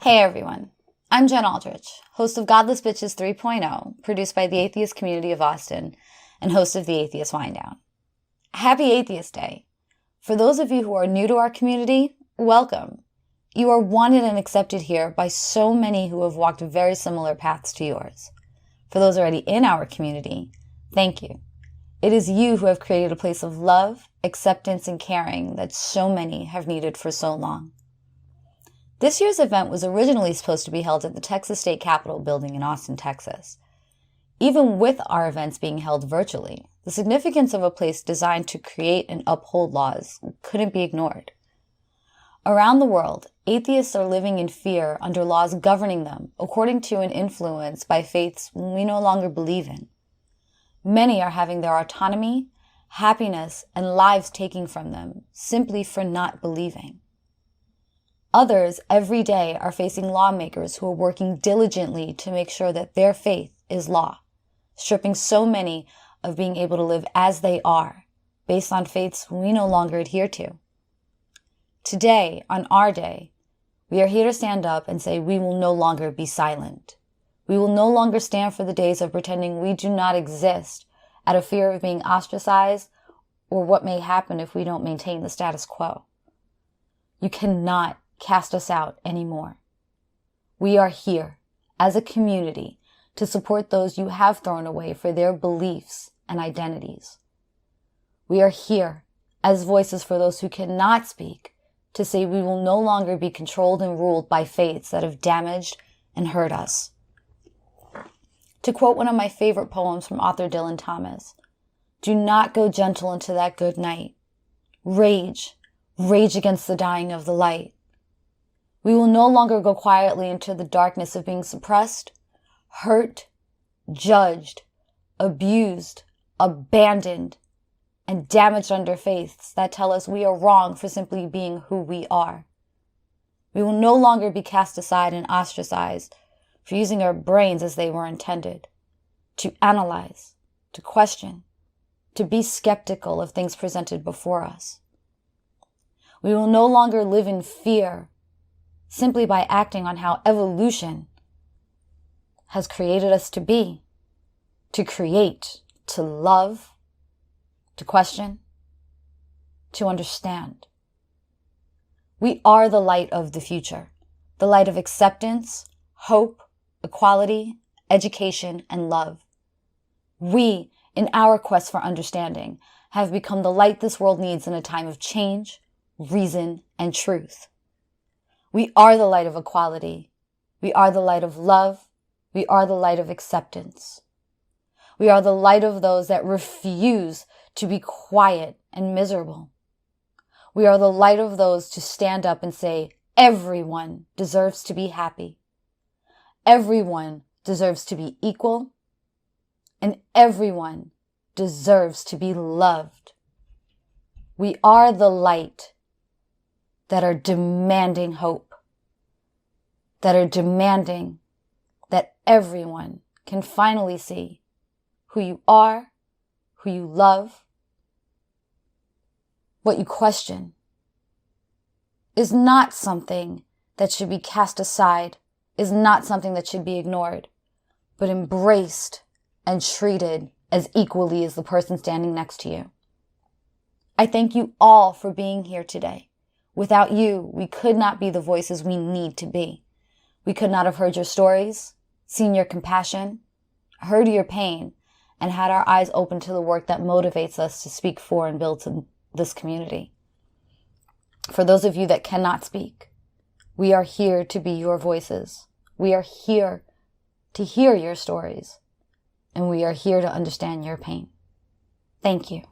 Hey everyone, I'm Jen Aldrich, host of Godless Bitches 3.0, produced by the Atheist Community of Austin, and host of the Atheist Winedown. Happy Atheist Day! For those of you who are new to our community, welcome. You are wanted and accepted here by so many who have walked very similar paths to yours. For those already in our community, thank you. It is you who have created a place of love, acceptance, and caring that so many have needed for so long. This year's event was originally supposed to be held at the Texas State Capitol building in Austin, Texas. Even with our events being held virtually, the significance of a place designed to create and uphold laws couldn't be ignored. Around the world, atheists are living in fear under laws governing them according to and influenced by faiths we no longer believe in. Many are having their autonomy, happiness, and lives taken from them simply for not believing. Others every day are facing lawmakers who are working diligently to make sure that their faith is law, stripping so many of being able to live as they are, based on faiths we no longer adhere to. Today, on our day, we are here to stand up and say we will no longer be silent. We will no longer stand for the days of pretending we do not exist out of fear of being ostracized or what may happen if we don't maintain the status quo. You cannot cast us out anymore. We are here as a community to support those you have thrown away for their beliefs and identities. We are here as voices for those who cannot speak to say we will no longer be controlled and ruled by faiths that have damaged and hurt us. To quote one of my favorite poems from author Dylan Thomas, "Do not go gentle into that good night. Rage, rage against the dying of the light. We will no longer go quietly into the darkness of being suppressed, hurt, judged, abused, abandoned, and damaged under faiths that tell us we are wrong for simply being who we are. We will no longer be cast aside and ostracized for using our brains as they were intended, to analyze, to question, to be skeptical of things presented before us. We will no longer live in fear simply by acting on how evolution has created us to be, to create, to love, to question, to understand. We are the light of the future, the light of acceptance, hope, equality, education, and love. We, in our quest for understanding, have become the light this world needs in a time of change, reason, and truth. We are the light of equality. We are the light of love. We are the light of acceptance. We are the light of those that refuse to be quiet and miserable. We are the light of those to stand up and say, everyone deserves to be happy. Everyone deserves to be equal. And everyone deserves to be loved. We are the light that are demanding hope, that are demanding that everyone can finally see who you are, who you love. What you question is not something that should be cast aside, is not something that should be ignored, but embraced and treated as equally as the person standing next to you. I thank you all for being here today. Without you, we could not be the voices we need to be. We could not have heard your stories, seen your compassion, heard your pain, and had our eyes open to the work that motivates us to speak for and build this community. For those of you that cannot speak, we are here to be your voices. We are here to hear your stories, and we are here to understand your pain. Thank you.